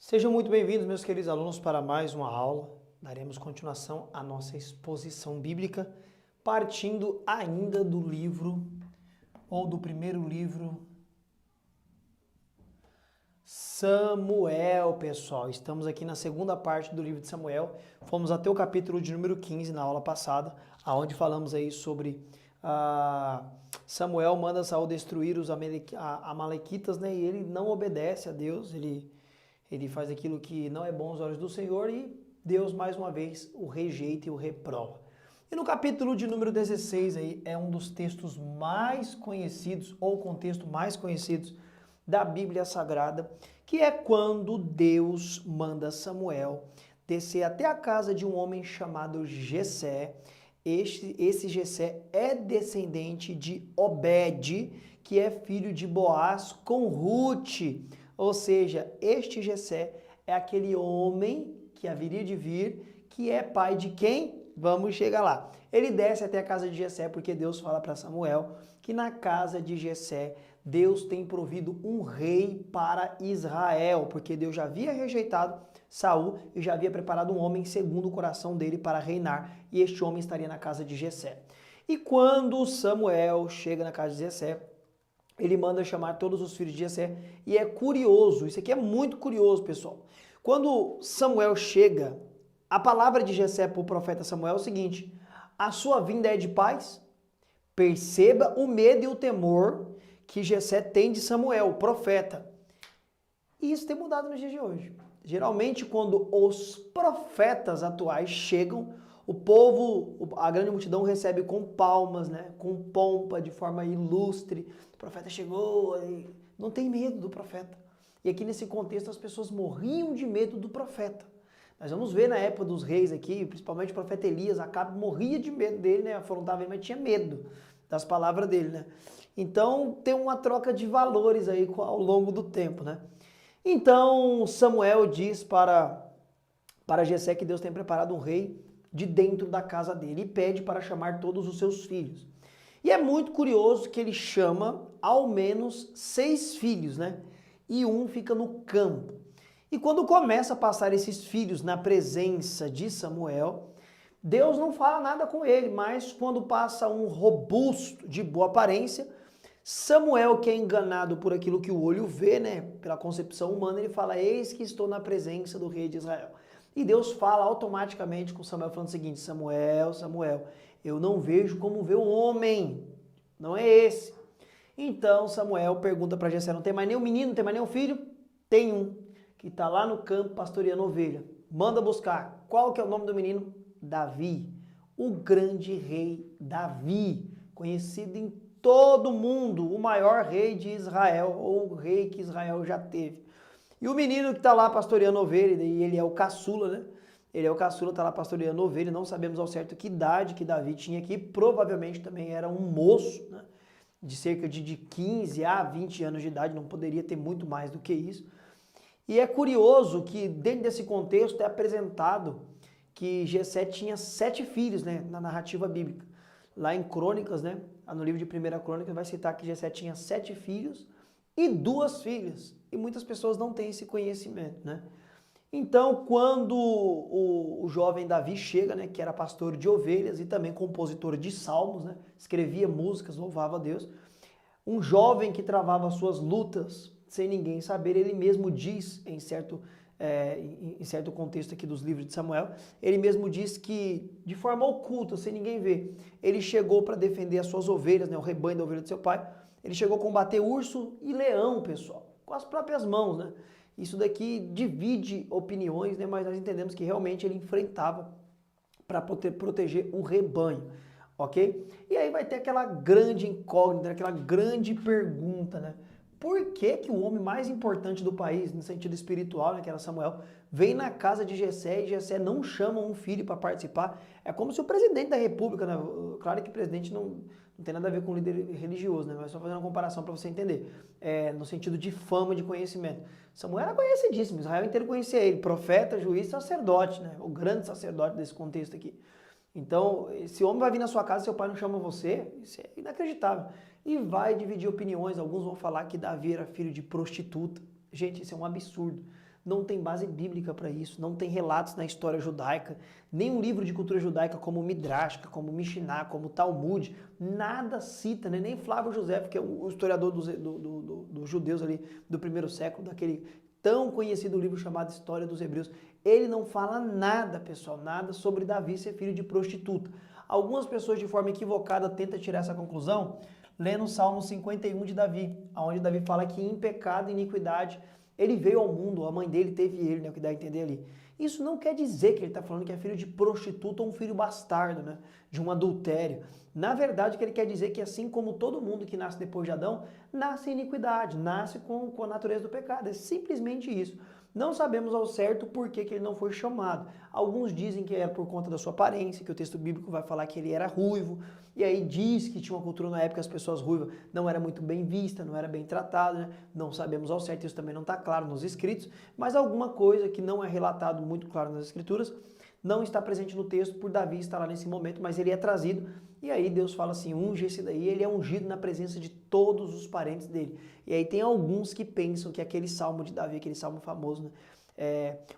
Sejam muito bem-vindos, meus queridos alunos, para mais uma aula. Daremos continuação à nossa exposição bíblica, partindo ainda do livro, ou do primeiro livro, Samuel, pessoal. Estamos aqui na segunda parte do livro de Samuel. Fomos até o capítulo de número 15 na aula passada, onde falamos aí sobre Samuel manda Saul destruir os amalequitas, né? E ele não obedece a Deus, ele faz aquilo que não é bom aos olhos do Senhor e Deus, mais uma vez, o rejeita e o reprova. E no capítulo de número 16 aí, é um dos textos mais conhecidos, ou contexto mais conhecidos da Bíblia Sagrada, que é quando Deus manda Samuel descer até a casa de um homem chamado Jessé. Esse Jessé é descendente de Obed, que é filho de Boaz com Ruth. Ou seja, este Jessé é aquele homem que haveria de vir, que é pai de quem? Vamos chegar lá. Ele desce até a casa de Jessé porque Deus fala para Samuel que na casa de Jessé Deus tem provido um rei para Israel, porque Deus já havia rejeitado Saul e já havia preparado um homem segundo o coração dele para reinar, e este homem estaria na casa de Jessé. E quando Samuel chega na casa de Jessé, ele manda chamar todos os filhos de Jessé, e é curioso, isso aqui é muito curioso, pessoal. Quando Samuel chega, a palavra de Jessé para o profeta Samuel é o seguinte: a sua vinda é de paz? Perceba o medo e o temor que Jessé tem de Samuel, o profeta. E isso tem mudado nos dias de hoje. Geralmente, quando os profetas atuais chegam, o povo, a grande multidão recebe com palmas, né? Com pompa, de forma ilustre. O profeta chegou, não tem medo do profeta. E aqui nesse contexto as pessoas morriam de medo do profeta. Nós vamos ver na época dos reis aqui, principalmente o profeta Elias, Acabe morria de medo dele, né? Afrontava ele, mas tinha medo das palavras dele, né? Então tem uma troca de valores aí ao longo do tempo, né? Então Samuel diz para Jessé que Deus tem preparado um rei de dentro da casa dele e pede para chamar todos os seus filhos. E é muito curioso que ele chama ao menos 6 filhos, né? E um fica no campo. E quando começa a passar esses filhos na presença de Samuel, Deus não fala nada com ele, mas quando passa um robusto de boa aparência, Samuel, que é enganado por aquilo que o olho vê, né, pela concepção humana, ele fala: eis que estou na presença do rei de Israel. E Deus fala automaticamente com Samuel, falando o seguinte: Samuel, Samuel, eu não vejo como vê o homem, não é esse. Então Samuel pergunta para Jessé: não tem mais nenhum menino, não tem mais nenhum filho? Tem um, que está lá no campo pastoreando ovelha. Manda buscar. Qual que é o nome do menino? Davi, o grande rei Davi, conhecido em todo mundo, o maior rei de Israel, ou o rei que Israel já teve. E o menino que está lá pastoreando ovelha, e ele é o caçula, né? Ele é o caçula, está lá pastoreando ovelha, não sabemos ao certo que idade que Davi tinha aqui, provavelmente também era um moço, né? De cerca de 15 a 20 anos de idade, não poderia ter muito mais do que isso. E é curioso que dentro desse contexto é apresentado que Jessé tinha 7 filhos, né, na narrativa bíblica. Lá em Crônicas, né, no livro de 1 Crônicas, vai citar que Jessé tinha 7 filhos e 2 filhas. E muitas pessoas não têm esse conhecimento, né? Então, quando o jovem Davi chega, né, que era pastor de ovelhas e também compositor de salmos, né, escrevia músicas, louvava a Deus, um jovem que travava suas lutas sem ninguém saber, ele mesmo diz, em certo contexto aqui dos livros de Samuel, ele mesmo diz que, de forma oculta, sem ninguém ver, ele chegou para defender as suas ovelhas, né, o rebanho da ovelha de seu pai, ele chegou a combater urso e leão, pessoal, com as próprias mãos, né? Isso daqui divide opiniões, né, mas nós entendemos que realmente ele enfrentava para proteger o rebanho, ok? E aí vai ter aquela grande incógnita, aquela grande pergunta, né? Por que que o homem mais importante do país, no sentido espiritual, né, que era Samuel, vem na casa de Jessé e Jessé não chama um filho para participar? É como se o presidente da república, né? Claro que o presidente não tem nada a ver com líder religioso, né? Mas só fazendo uma comparação para você entender, no sentido de fama, de conhecimento. Samuel era conhecidíssimo, Israel inteiro conhecia ele, profeta, juiz, sacerdote, né? O grande sacerdote desse contexto aqui. Então, esse homem vai vir na sua casa e seu pai não chama você, isso é inacreditável. E vai dividir opiniões, alguns vão falar que Davi era filho de prostituta. Gente, isso é um absurdo. não tem base bíblica para isso, não tem relatos na história judaica, nenhum livro de cultura judaica como Midrashica, como Mishnah, como Talmud, nada cita, né? Nem Flávio José, que é o historiador dos judeus ali do primeiro século, daquele tão conhecido livro chamado História dos Hebreus, ele não fala nada, pessoal, nada sobre Davi ser filho de prostituta. Algumas pessoas de forma equivocada tentam tirar essa conclusão lendo o Salmo 51 de Davi, onde Davi fala que em pecado e iniquidade ele veio ao mundo, a mãe dele teve ele, né, o que dá a entender ali. Isso não quer dizer que ele está falando que é filho de prostituta ou um filho bastardo, né, de um adultério. Na verdade, o que ele quer dizer é que assim como todo mundo que nasce depois de Adão, nasce em iniquidade, nasce com a natureza do pecado. É simplesmente isso. Não sabemos ao certo por que ele não foi chamado. Alguns dizem que era por conta da sua aparência, que o texto bíblico vai falar que ele era ruivo, e aí diz que tinha uma cultura na época que as pessoas ruivas não era muito bem vista, não era bem tratada, né? Não sabemos ao certo, isso também não está claro nos escritos, mas alguma coisa que não é relatado muito claro nas escrituras não está presente no texto por Davi estar lá nesse momento, mas ele é trazido, e aí Deus fala assim, unge esse daí, ele é ungido na presença de todos os parentes dele. E aí tem alguns que pensam que aquele salmo de Davi, aquele salmo famoso, né?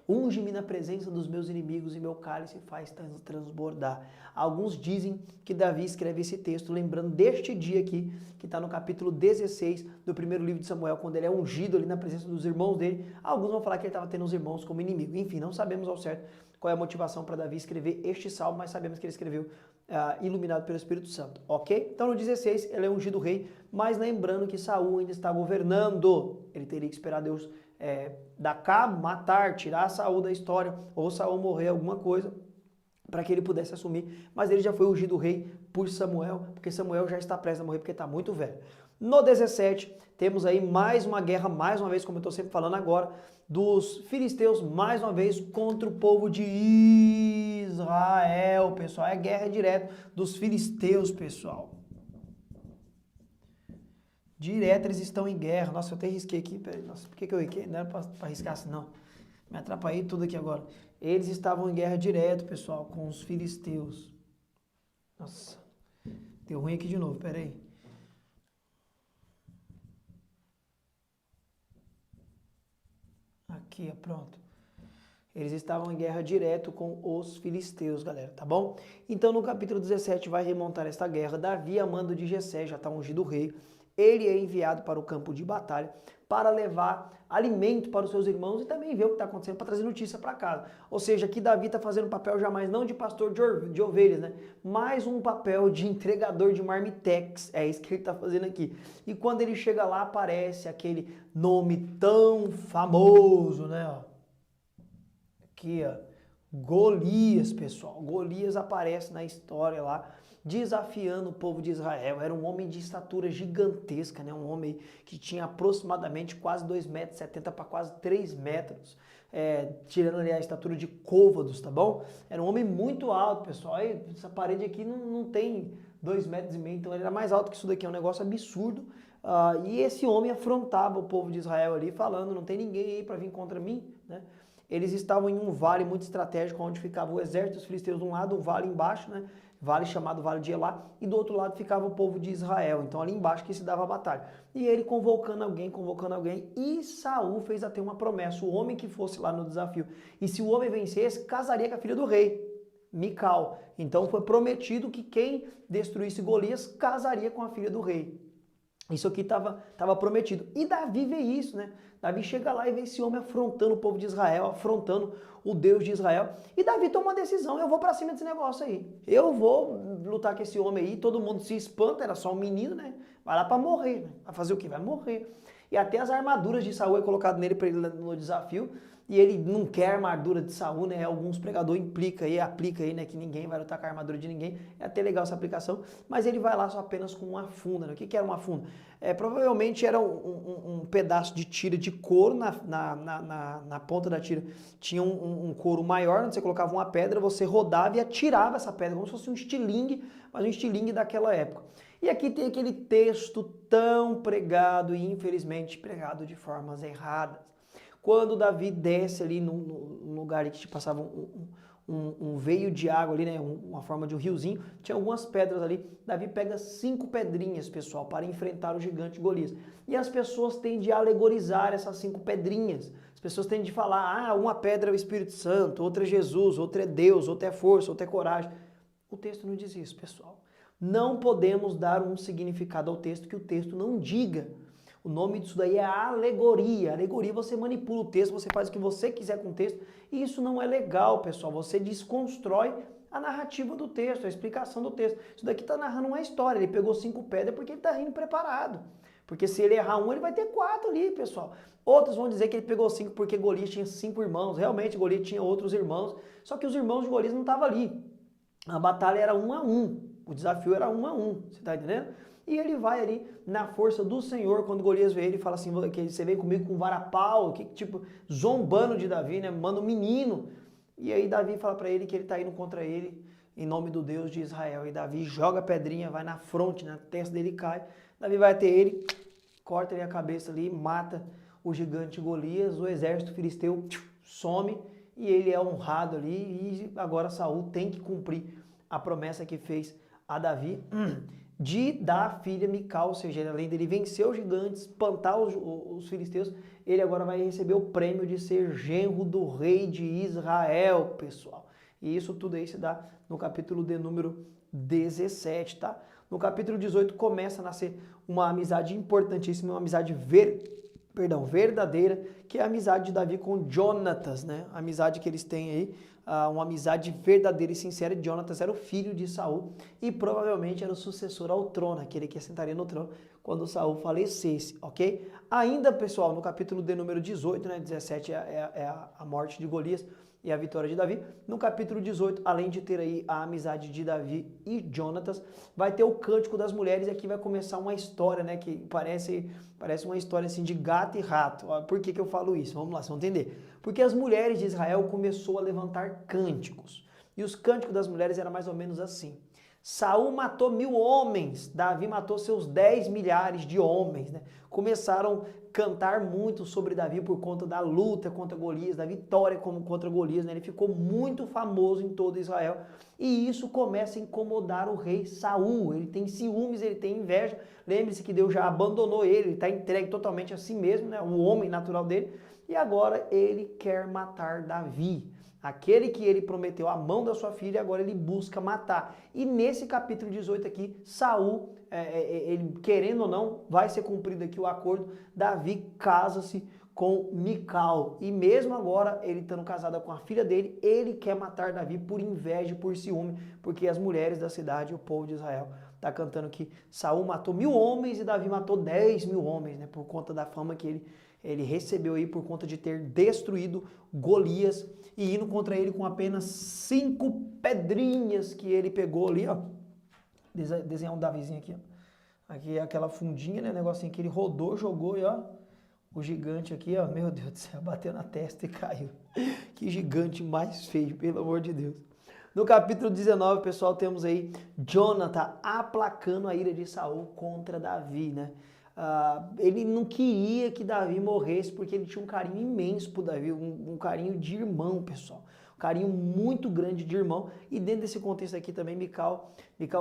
Unge-me na presença dos meus inimigos e meu cálice faz transbordar. Alguns dizem que Davi escreve esse texto lembrando deste dia aqui, que está no capítulo 16 do primeiro livro de Samuel, quando ele é ungido ali na presença dos irmãos dele. Alguns vão falar que ele estava tendo os irmãos como inimigo. Enfim, não sabemos ao certo qual é a motivação para Davi escrever este salmo, mas sabemos que ele escreveu iluminado pelo Espírito Santo, ok? Então no 16 ele é ungido rei, mas lembrando que Saul ainda está governando, ele teria que esperar Deus dar cabo, matar, tirar Saul da história, ou Saul morrer, alguma coisa, para que ele pudesse assumir, mas ele já foi ungido rei por Samuel, porque Samuel já está prestes a morrer, porque está muito velho. No 17, temos aí mais uma guerra, mais uma vez, como eu estou sempre falando agora, dos filisteus, mais uma vez, contra o povo de Israel, pessoal. É guerra direta dos filisteus, pessoal. Direto eles estão em guerra. Nossa, eu até risquei aqui. Nossa, por que eu risquei? Não era para riscar assim, não. Me atrapalhei tudo aqui agora. Eles estavam em guerra direto, pessoal, com os filisteus. Nossa, deu ruim aqui de novo, peraí. Aqui, ó, pronto. Eles estavam em guerra direto com os filisteus, galera, tá bom? Então, no capítulo 17 vai remontar esta guerra. Davi, a mando de Jessé, já está ungido rei. Ele é enviado para o campo de batalha para levar alimento para os seus irmãos e também ver o que está acontecendo para trazer notícia para casa. Ou seja, aqui Davi está fazendo papel jamais não de pastor de ovelhas, né? Mas um papel de entregador de marmitex. É isso que ele está fazendo aqui. E quando ele chega lá, aparece aquele nome tão famoso, né? Aqui, ó. Golias, pessoal. Golias aparece na história lá, desafiando o povo de Israel. Era um homem de estatura gigantesca, né? Um homem que tinha aproximadamente quase 2,70 metros para quase 3 metros, tirando ali a estatura de côvados, tá bom? Era um homem muito alto, pessoal. E essa parede aqui não tem 2,5 metros, então ele era mais alto que isso daqui, é um negócio absurdo. E esse homem afrontava o povo de Israel ali, falando, não tem ninguém aí para vir contra mim, né? Eles estavam em um vale muito estratégico, onde ficava o exército dos filisteus de um lado, um vale embaixo, né? Vale chamado Vale de Elá, e do outro lado ficava o povo de Israel. Então ali embaixo que se dava a batalha. E ele convocando alguém, e Saul fez até uma promessa, o homem que fosse lá no desafio. E se o homem vencesse, casaria com a filha do rei, Mical. Então foi prometido que quem destruísse Golias casaria com a filha do rei. Isso aqui estava prometido. E Davi vê isso, né? Davi chega lá e vê esse homem afrontando o povo de Israel, afrontando o Deus de Israel. E Davi toma uma decisão, eu vou para cima desse negócio aí. Eu vou lutar com esse homem aí, todo mundo se espanta, era só um menino, né? Vai lá para morrer, né? Vai fazer o quê? Vai morrer. E até as armaduras de Saul é colocado nele para ele no desafio. E ele não quer a armadura de Saul, né? Alguns pregadores aplica aí, né? Que ninguém vai lutar com a armadura de ninguém. É até legal essa aplicação, mas ele vai lá só apenas com uma funda, né? O que era uma funda? Provavelmente era um pedaço de tira de couro, na ponta da tira tinha um couro maior, onde você colocava uma pedra, você rodava e atirava essa pedra, como se fosse um estilingue, mas um estilingue daquela época. E aqui tem aquele texto tão pregado e infelizmente pregado de formas erradas. Quando Davi desce ali num lugar que passava um veio de água ali, né, uma forma de um riozinho, tinha algumas pedras ali. Davi pega 5 pedrinhas, pessoal, para enfrentar o gigante Golias. E as pessoas tendem a alegorizar essas 5 pedrinhas. As pessoas tendem de falar, uma pedra é o Espírito Santo, outra é Jesus, outra é Deus, outra é força, outra é coragem. O texto não diz isso, pessoal. Não podemos dar um significado ao texto que o texto não diga. O nome disso daí é alegoria. Alegoria, você manipula o texto, você faz o que você quiser com o texto. E isso não é legal, pessoal. Você desconstrói a narrativa do texto, a explicação do texto. Isso daqui está narrando uma história. Ele pegou 5 pedras porque ele está indo preparado. Porque se ele errar um, ele vai ter 4 ali, pessoal. Outros vão dizer que ele pegou 5 porque Golias tinha 5 irmãos. Realmente, Golias tinha outros irmãos. Só que os irmãos de Golias não estavam ali. A batalha era 1 a 1. O desafio era 1 a 1. Você está entendendo? E ele vai ali na força do Senhor. Quando Golias vê ele, fala assim, que você vem comigo com vara-pau, que tipo, zombando de Davi, né? Manda um menino. E aí Davi fala para ele que ele está indo contra ele em nome do Deus de Israel. E Davi joga a pedrinha, vai na fronte, na testa dele cai. Davi vai até ele, corta ele a cabeça ali, mata o gigante Golias. O exército filisteu some e ele é honrado ali. E agora Saul tem que cumprir a promessa que fez a Davi de dar a filha Mical, ou seja, além dele vencer os gigantes, espantar os filisteus, ele agora vai receber o prêmio de ser genro do rei de Israel, pessoal. E isso tudo aí se dá no capítulo de número 17, tá? No capítulo 18 começa a nascer uma amizade importantíssima, uma amizade verdadeira, que é a amizade de Davi com Jonatas, né? A amizade que eles têm aí, uma amizade verdadeira e sincera. Jonatas era o filho de Saul e provavelmente era o sucessor ao trono, aquele que assentaria no trono quando Saul falecesse, ok? Ainda, pessoal, no capítulo de número 18, né? 17 é a morte de Golias e a vitória de Davi. No capítulo 18, além de ter aí a amizade de Davi e Jonatas, vai ter o cântico das mulheres e aqui vai começar uma história, né, que parece uma história assim de gato e rato. Por que eu falo isso? Vamos lá, vocês vão entender. Porque as mulheres de Israel começou a levantar cânticos. E os cânticos das mulheres eram mais ou menos assim. Saul matou 1000 homens, Davi matou seus 10 milhares de homens, né? Começaram a cantar muito sobre Davi por conta da luta contra Golias, da vitória contra Golias, né? Ele ficou muito famoso em todo Israel e isso começa a incomodar o rei Saul. Ele tem ciúmes, ele tem inveja. Lembre-se que Deus já abandonou ele está entregue totalmente a si mesmo, né? O homem natural dele, e agora ele quer matar Davi. Aquele que ele prometeu a mão da sua filha, agora ele busca matar. E nesse capítulo 18 aqui, Saul, ele querendo ou não, vai ser cumprido aqui o acordo. Davi casa-se com Mical. E mesmo agora, ele estando casado com a filha dele, ele quer matar Davi por inveja, por ciúme, porque as mulheres da cidade, o povo de Israel, está cantando que Saul matou 1000 homens e Davi matou 10.000 homens, né? Por conta da fama que ele recebeu aí por conta de ter destruído Golias e indo contra ele com apenas 5 pedrinhas que ele pegou ali, ó. Desenhar um Davizinho aqui, ó. Aqui é aquela fundinha, né? Negocinho que ele rodou, jogou e ó, o gigante aqui, ó, meu Deus do céu, bateu na testa e caiu. Que gigante mais feio, pelo amor de Deus. No capítulo 19, pessoal, temos aí Jonathan aplacando a ira de Saul contra Davi, né? Ele não queria que Davi morresse porque ele tinha um carinho imenso por Davi, um carinho de irmão, pessoal. Um carinho muito grande de irmão. E dentro desse contexto aqui também, Mical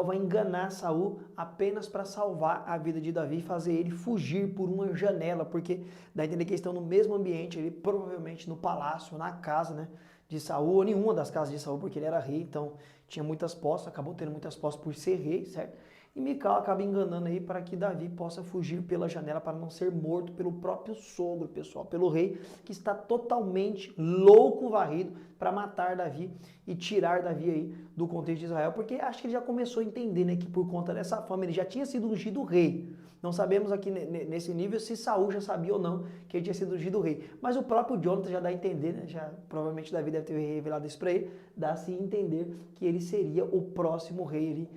vai enganar Saul apenas para salvar a vida de Davi e fazer ele fugir por uma janela, porque dá a entender que eles estão no mesmo ambiente, ele provavelmente no palácio, na casa, né, de Saul, ou nenhuma das casas de Saul, porque ele era rei, então tinha muitas posses, acabou tendo muitas posses por ser rei, certo? E Mical acaba enganando aí para que Davi possa fugir pela janela para não ser morto pelo próprio sogro, pessoal, pelo rei que está totalmente louco, varrido para matar Davi e tirar Davi aí do contexto de Israel, porque acho que ele já começou a entender, né, que por conta dessa fama ele já tinha sido ungido rei. Não sabemos aqui nesse nível se Saul já sabia ou não que ele tinha sido ungido rei, mas o próprio Jonathan já dá a entender, né, já provavelmente Davi deve ter revelado isso para ele, dá-se a entender que ele seria o próximo rei ali,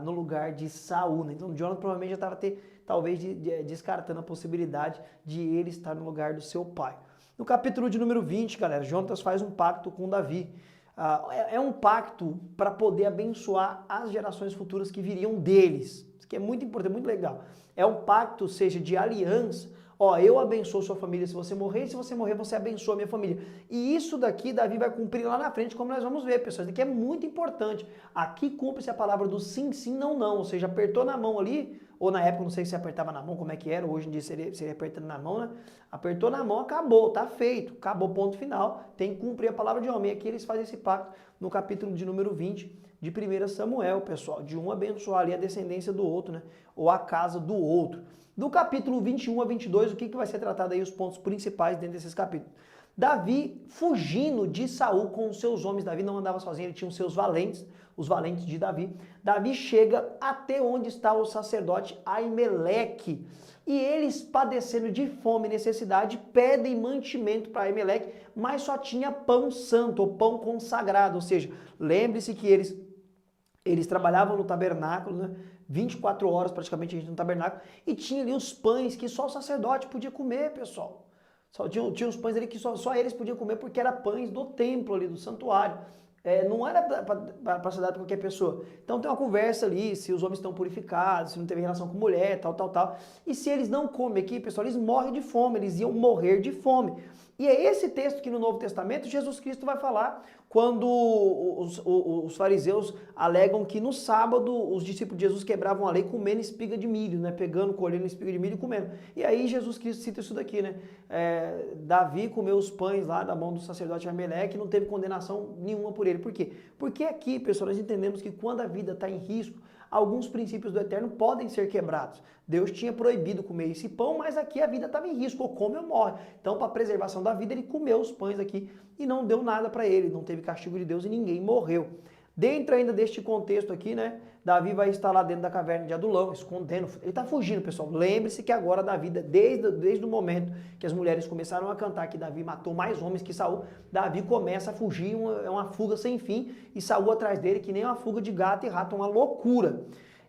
no lugar de Saul, né? Então Jonathan provavelmente já estava talvez descartando a possibilidade de ele estar no lugar do seu pai. No capítulo de número 20, galera, Jonatas faz um pacto com Davi. É um pacto para poder abençoar as gerações futuras que viriam deles. Isso que é muito importante, muito legal. É um pacto, seja de aliança. Ó, eu abençoo sua família se você morrer, e se você morrer, você abençoa a minha família. E isso daqui, Davi vai cumprir lá na frente, como nós vamos ver, pessoal. Isso daqui é muito importante. Aqui cumpre-se a palavra do sim, sim, não, não. Ou seja, apertou na mão ali, ou na época, não sei se apertava na mão, como é que era, hoje em dia seria apertando na mão, né? Apertou na mão, acabou, tá feito, acabou, ponto final, tem que cumprir a palavra de homem. E aqui eles fazem esse pacto no capítulo de número 20 de 1 Samuel, pessoal, de um abençoar ali a descendência do outro, né? Ou a casa do outro. Do capítulo 21 a 22, o que vai ser tratado aí, os pontos principais dentro desses capítulos? Davi fugindo de Saul com os seus homens. Davi não andava sozinho, ele tinha os seus valentes, os valentes de Davi. Davi chega até onde está o sacerdote Aimeleque. E eles, padecendo de fome e necessidade, pedem mantimento para Aimeleque, mas só tinha pão santo, ou pão consagrado. Ou seja, lembre-se que eles trabalhavam no tabernáculo, né? 24 horas praticamente a gente no tabernáculo, e tinha ali os pães que só o sacerdote podia comer, pessoal. Tinha os pães ali que só eles podiam comer porque eram pães do templo ali, do santuário. Não era para ser dado para qualquer pessoa. Então tem uma conversa ali, se os homens estão purificados, se não teve relação com mulher, tal. E se eles não comem aqui, pessoal, eles morrem de fome, eles iam morrer de fome. E é esse texto que no Novo Testamento Jesus Cristo vai falar quando os fariseus alegam que no sábado os discípulos de Jesus quebravam a lei comendo espiga de milho, né? Pegando, colhendo espiga de milho e comendo. E aí Jesus Cristo cita isso daqui, né? Davi comeu os pães lá da mão do sacerdote Ameleque e não teve condenação nenhuma por ele. Por quê? Porque aqui, pessoal, nós entendemos que quando a vida está em risco, alguns princípios do eterno podem ser quebrados. Deus tinha proibido comer esse pão, mas aqui a vida estava em risco, ou come ou morre. Então, para a preservação da vida, ele comeu os pães aqui e não deu nada para ele, não teve castigo de Deus e ninguém morreu. Dentro ainda deste contexto aqui, né, Davi vai estar lá dentro da caverna de Adulão, escondendo, ele está fugindo, pessoal. Lembre-se que agora Davi, desde o momento que as mulheres começaram a cantar que Davi matou mais homens que Saul, Davi começa a fugir, é uma fuga sem fim, e Saul atrás dele que nem uma fuga de gato e rato, uma loucura.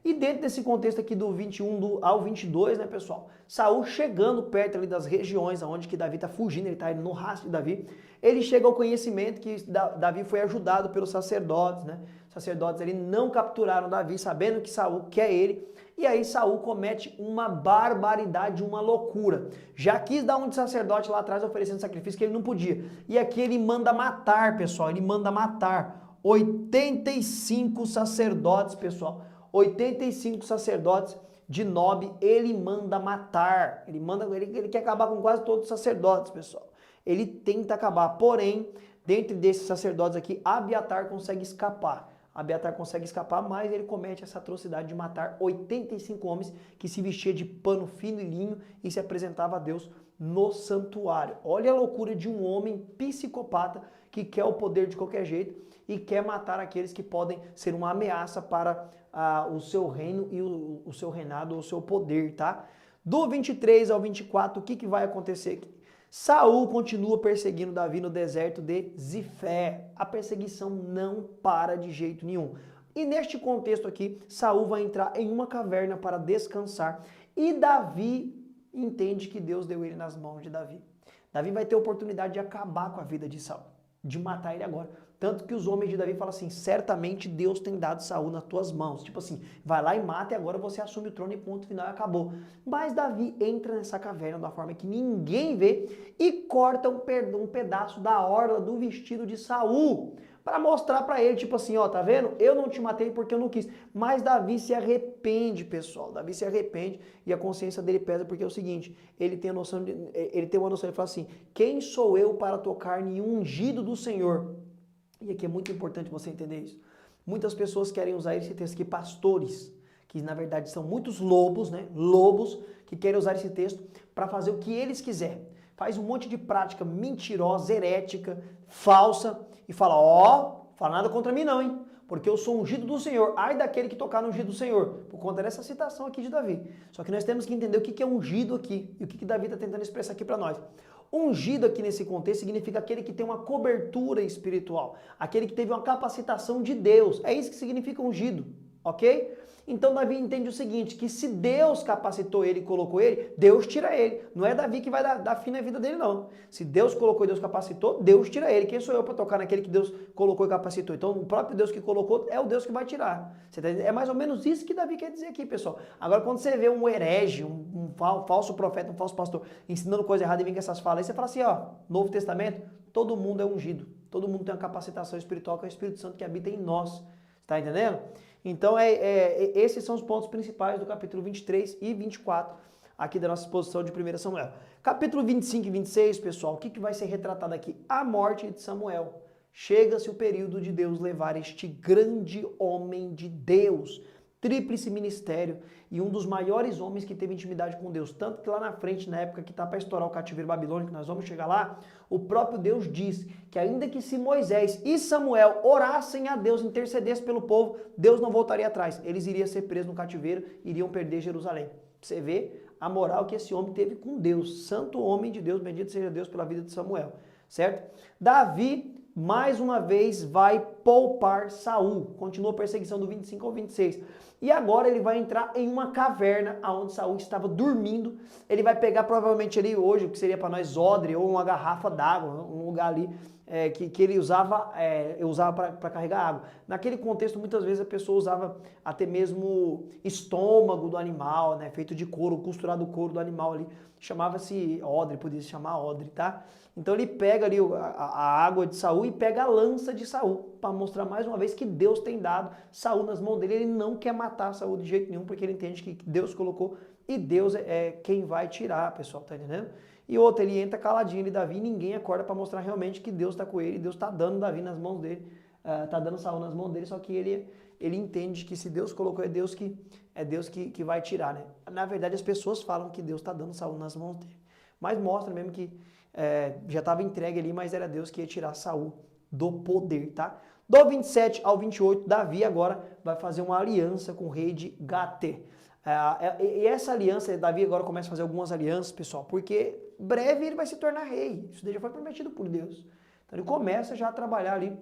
E dentro desse contexto aqui do 21 ao 22, né, pessoal, Saul chegando perto ali das regiões onde que Davi está fugindo, ele está indo no rastro de Davi, ele chega ao conhecimento que Davi foi ajudado pelos sacerdotes, né? Os sacerdotes ali não capturaram Davi, sabendo que Saul quer ele, e aí Saul comete uma barbaridade, uma loucura. Já quis dar um de sacerdote lá atrás oferecendo sacrifício que ele não podia. E aqui ele manda matar, pessoal, ele manda matar 85 sacerdotes, pessoal. 85 sacerdotes de Nob, ele manda matar. Ele quer acabar com quase todos os sacerdotes, pessoal. Ele tenta acabar, porém, dentro desses sacerdotes aqui, Abiatar consegue escapar. Abiatar consegue escapar, mas ele comete essa atrocidade de matar 85 homens que se vestia de pano fino e linho e se apresentava a Deus no santuário. Olha a loucura de um homem psicopata que quer o poder de qualquer jeito e quer matar aqueles que podem ser uma ameaça para o seu reino e o seu reinado, o seu poder, tá? Do 23 ao 24, o que vai acontecer aqui? Saul continua perseguindo Davi no deserto de Zifé. A perseguição não para de jeito nenhum. E neste contexto aqui, Saul vai entrar em uma caverna para descansar e Davi entende que Deus deu ele nas mãos de Davi. Davi vai ter a oportunidade de acabar com a vida de Saul, de matar ele agora. Tanto que os homens de Davi falam assim, certamente Deus tem dado Saul nas tuas mãos. Tipo assim, vai lá e mata e agora você assume o trono e ponto final e acabou. Mas Davi entra nessa caverna de uma forma que ninguém vê e corta um pedaço da orla do vestido de Saul para mostrar para ele, tipo assim, ó, tá vendo? Eu não te matei porque eu não quis. Mas Davi se arrepende, pessoal. Davi se arrepende e a consciência dele pesa porque é o seguinte, ele tem uma noção, ele fala assim, quem sou eu para tocar em ungido do Senhor? E aqui é muito importante você entender isso. Muitas pessoas querem usar esse texto aqui, pastores, que na verdade são muitos lobos, né? Lobos que querem usar esse texto para fazer o que eles quiserem. Faz um monte de prática mentirosa, herética, falsa e fala, fala nada contra mim não, hein? Porque eu sou ungido do Senhor. Ai daquele que tocar no ungido do Senhor. Por conta dessa citação aqui de Davi. Só que nós temos que entender o que é ungido aqui e o que Davi está tentando expressar aqui para nós. Ungido aqui nesse contexto significa aquele que tem uma cobertura espiritual, aquele que teve uma capacitação de Deus. É isso que significa ungido, ok? Então Davi entende o seguinte, que se Deus capacitou ele e colocou ele, Deus tira ele. Não é Davi que vai dar fim na vida dele, não. Se Deus colocou e Deus capacitou, Deus tira ele. Quem sou eu para tocar naquele que Deus colocou e capacitou? Então o próprio Deus que colocou é o Deus que vai tirar. Você tá entendendo? É mais ou menos isso que Davi quer dizer aqui, pessoal. Agora quando você vê um herege, um falso profeta, um falso pastor, ensinando coisa errada e vem com essas falas, aí você fala assim, ó, Novo Testamento, todo mundo é ungido. Todo mundo tem uma capacitação espiritual que é o Espírito Santo que habita em nós. Tá entendendo? Então, esses são os pontos principais do capítulo 23 e 24, aqui da nossa exposição de 1 Samuel. Capítulo 25 e 26, pessoal, o que vai ser retratado aqui? A morte de Samuel. Chega-se o período de Deus levar este grande homem de Deus, tríplice ministério e um dos maiores homens que teve intimidade com Deus. Tanto que lá na frente, na época que está para estourar o cativeiro babilônico, nós vamos chegar lá, o próprio Deus diz que ainda que se Moisés e Samuel orassem a Deus, intercedessem pelo povo, Deus não voltaria atrás. Eles iriam ser presos no cativeiro, iriam perder Jerusalém. Você vê a moral que esse homem teve com Deus. Santo homem de Deus, bendito seja Deus pela vida de Samuel. Certo? Davi, mais uma vez, vai poupar Saul. Continua a perseguição do 25 ao 26. E agora ele vai entrar em uma caverna onde Saul estava dormindo. Ele vai pegar provavelmente ali hoje, o que seria para nós odre ou uma garrafa d'água, um lugar ali que ele usava para carregar água. Naquele contexto, muitas vezes a pessoa usava até mesmo estômago do animal, né, feito de couro, costurado o couro do animal ali. Chamava-se odre, podia se chamar odre, tá? Então ele pega ali a água de Saul e pega a lança de Saul, para mostrar mais uma vez que Deus tem dado Saul nas mãos dele. Ele não quer matar Saul de jeito nenhum, porque ele entende que Deus colocou e Deus é quem vai tirar, pessoal, tá entendendo? E outra, ele entra caladinho ali, Davi, e ninguém acorda para mostrar realmente que Deus está com ele, Deus está dando Davi nas mãos dele, está dando Saul nas mãos dele, só que ele entende que se Deus colocou, é Deus que vai tirar, né? Na verdade, as pessoas falam que Deus está dando Saul nas mãos dele, mas mostra mesmo que já estava entregue ali, mas era Deus que ia tirar Saul do poder, tá? Do 27 ao 28, Davi agora vai fazer uma aliança com o rei de Gaté. E essa aliança, Davi agora começa a fazer algumas alianças, pessoal, porque breve ele vai se tornar rei. Isso daí já foi prometido por Deus. Então ele começa já a trabalhar ali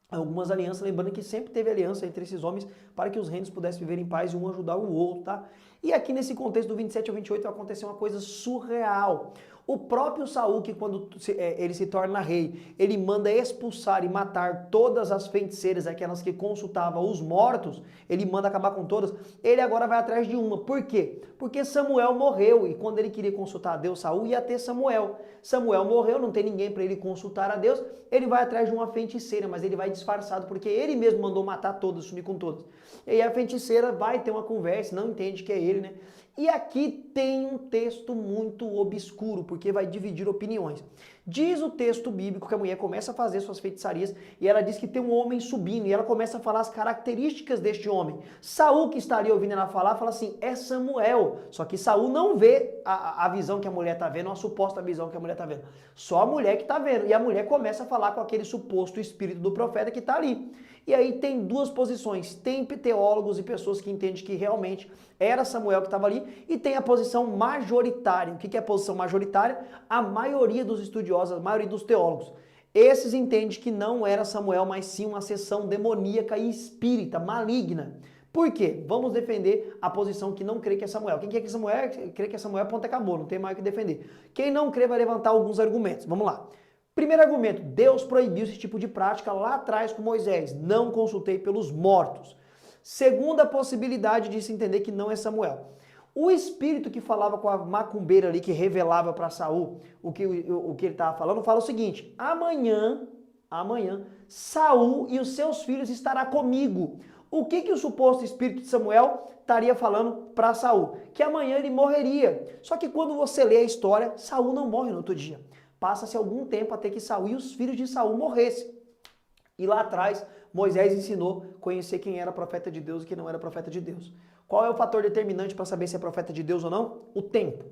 algumas alianças, lembrando que sempre teve aliança entre esses homens para que os reinos pudessem viver em paz e um ajudar o outro, tá? E aqui nesse contexto do 27 ao 28 vai acontecer uma coisa surreal. O próprio Saul, que quando ele se torna rei, ele manda expulsar e matar todas as feiticeiras, aquelas que consultavam os mortos, ele manda acabar com todas, ele agora vai atrás de uma. Por quê? Porque Samuel morreu e quando ele queria consultar a Deus, Saul ia ter Samuel. Samuel morreu, não tem ninguém para ele consultar a Deus, ele vai atrás de uma feiticeira, mas ele vai disfarçado porque ele mesmo mandou matar todas, sumir com todas. E aí a feiticeira vai ter uma conversa, não entende que é ele, né? E aqui tem um texto muito obscuro, porque vai dividir opiniões. Diz o texto bíblico que a mulher começa a fazer suas feitiçarias e ela diz que tem um homem subindo e ela começa a falar as características deste homem. Saul, que está ali ouvindo ela falar, fala assim, é Samuel. Só que Saul não vê a visão que a mulher está vendo, a suposta visão que a mulher está vendo. Só a mulher que está vendo. E a mulher começa a falar com aquele suposto espírito do profeta que está ali. E aí tem duas posições, tem teólogos e pessoas que entendem que realmente era Samuel que estava ali, e tem a posição majoritária. O que é a posição majoritária? A maioria dos estudiosos, a maioria dos teólogos. Esses entendem que não era Samuel, mas sim uma seção demoníaca e espírita, maligna. Por quê? Vamos defender a posição que não crê que é Samuel. Quem quer que Samuel crê que é Samuel, ponto, acabou, não tem mais o que defender. Quem não crê vai levantar alguns argumentos. Vamos lá. Primeiro argumento, Deus proibiu esse tipo de prática lá atrás com Moisés. Não consultei pelos mortos. Segunda possibilidade de se entender que não é Samuel. O espírito que falava com a macumbeira ali, que revelava para Saul o que ele estava falando, fala o seguinte, amanhã, Saul e os seus filhos estará comigo. O que o suposto espírito de Samuel estaria falando para Saul? Que amanhã ele morreria. Só que quando você lê a história, Saul não morre no outro dia. Passa-se algum tempo até que Saul e os filhos de Saul morressem. E lá atrás, Moisés ensinou a conhecer quem era profeta de Deus e quem não era profeta de Deus. Qual é o fator determinante para saber se é profeta de Deus ou não? O tempo.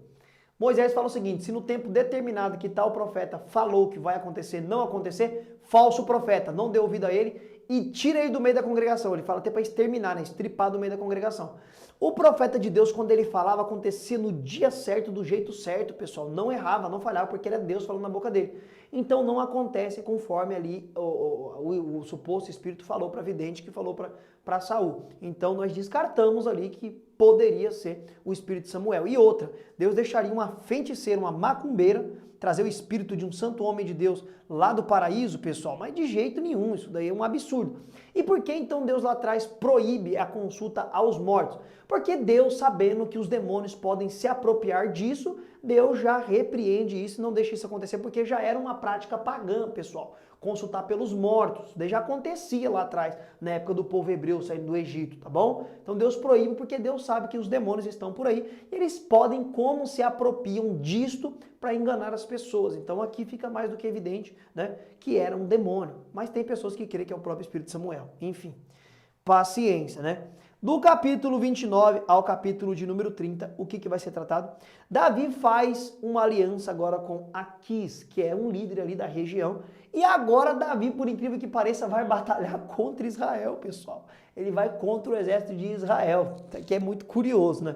Moisés fala o seguinte, se no tempo determinado que tal profeta falou que vai acontecer, não acontecer, falso profeta, não dê ouvido a ele e tira ele do meio da congregação. Ele fala até para exterminar, né? Estripar do meio da congregação. O profeta de Deus, quando ele falava, acontecia no dia certo, do jeito certo, pessoal. Não errava, não falhava, porque era Deus falando na boca dele. Então não acontece conforme ali o suposto espírito falou para vidente, que falou para Saul. Então nós descartamos ali que poderia ser o espírito de Samuel. E outra, Deus deixaria uma feiticeira, uma macumbeira, trazer o espírito de um santo homem de Deus lá do paraíso, pessoal, mas de jeito nenhum, isso daí é um absurdo. E por que então Deus lá atrás proíbe a consulta aos mortos? Porque Deus, sabendo que os demônios podem se apropriar disso, Deus já repreende isso e não deixa isso acontecer, porque já era uma prática pagã, pessoal. consultar pelos mortos. Daí já acontecia lá atrás, na época do povo hebreu saindo do Egito, tá bom? Então Deus proíbe porque Deus sabe que os demônios estão por aí e eles podem como se apropriam disto para enganar as pessoas. Então aqui fica mais do que evidente, né, que era um demônio. Mas tem pessoas que creem que é o próprio Espírito de Samuel. Enfim, paciência, né? Do capítulo 29 ao capítulo de número 30, o que vai ser tratado? Davi faz uma aliança agora com Aquis, que é um líder ali da região. E agora Davi, por incrível que pareça, vai batalhar contra Israel, pessoal. Ele vai contra o exército de Israel, que é muito curioso, né?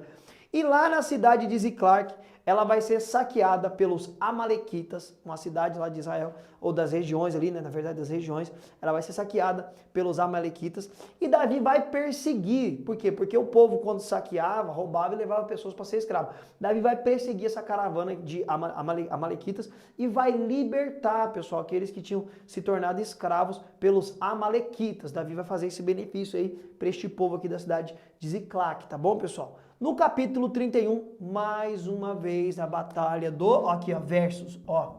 E lá na cidade de Ziclac, ela vai ser saqueada pelos amalequitas, uma cidade lá de Israel, ou das regiões ali, né, na verdade das regiões, ela vai ser saqueada pelos amalequitas, e Davi vai perseguir, por quê? Porque o povo quando saqueava, roubava e levava pessoas para ser escravo. Davi vai perseguir essa caravana de amalequitas e vai libertar, pessoal, aqueles que tinham se tornado escravos pelos amalequitas. Davi vai fazer esse benefício aí para este povo aqui da cidade de Ziclac, tá bom, pessoal? No capítulo 31, mais uma vez a batalha do, aqui ó, versos, ó,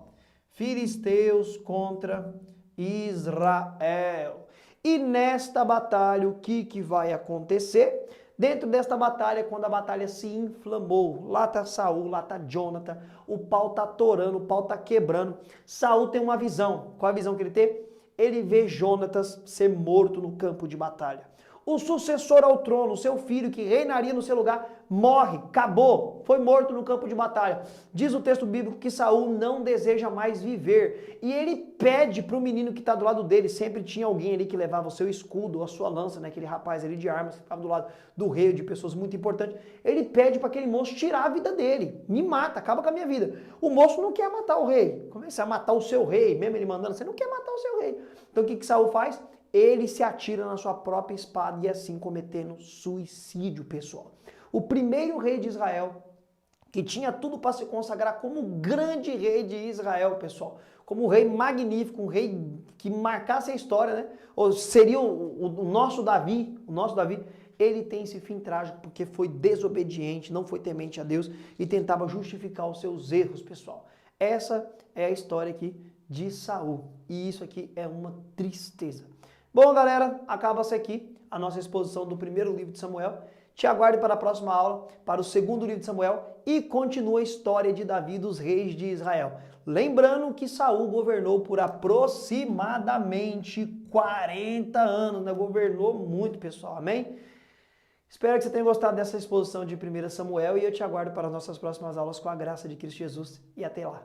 filisteus contra Israel. E nesta batalha, o que vai acontecer? Dentro desta batalha, quando a batalha se inflamou, lá tá Saul, lá tá Jonathan, o pau tá torando, o pau tá quebrando. Saul tem uma visão. Qual a visão que ele tem? Ele vê Jonatas ser morto no campo de batalha. O sucessor ao trono, seu filho que reinaria no seu lugar, morre, acabou, foi morto no campo de batalha. Diz o texto bíblico que Saul não deseja mais viver. E ele pede para o menino que está do lado dele, sempre tinha alguém ali que levava o seu escudo, a sua lança, né, aquele rapaz ali de armas que estava do lado do rei, de pessoas muito importantes. Ele pede para aquele moço tirar a vida dele, me mata, acaba com a minha vida. O moço não quer matar o rei, começa a matar o seu rei, mesmo ele mandando, você não quer matar o seu rei. Então o que Saul faz? Ele se atira na sua própria espada e assim cometendo suicídio, pessoal. O primeiro rei de Israel, que tinha tudo para se consagrar como o grande rei de Israel, pessoal. Como um rei magnífico, um rei que marcasse a história, né? Ou seria o nosso Davi, ele tem esse fim trágico porque foi desobediente, não foi temente a Deus e tentava justificar os seus erros, pessoal. Essa é a história aqui de Saul. E isso aqui é uma tristeza. Bom, galera, acaba-se aqui a nossa exposição do primeiro livro de Samuel. Te aguardo para a próxima aula, para o segundo livro de Samuel e continua a história de Davi dos reis de Israel. Lembrando que Saul governou por aproximadamente 40 anos, né? Governou muito, pessoal, amém? Espero que você tenha gostado dessa exposição de 1 Samuel e eu te aguardo para as nossas próximas aulas com a graça de Cristo Jesus e até lá.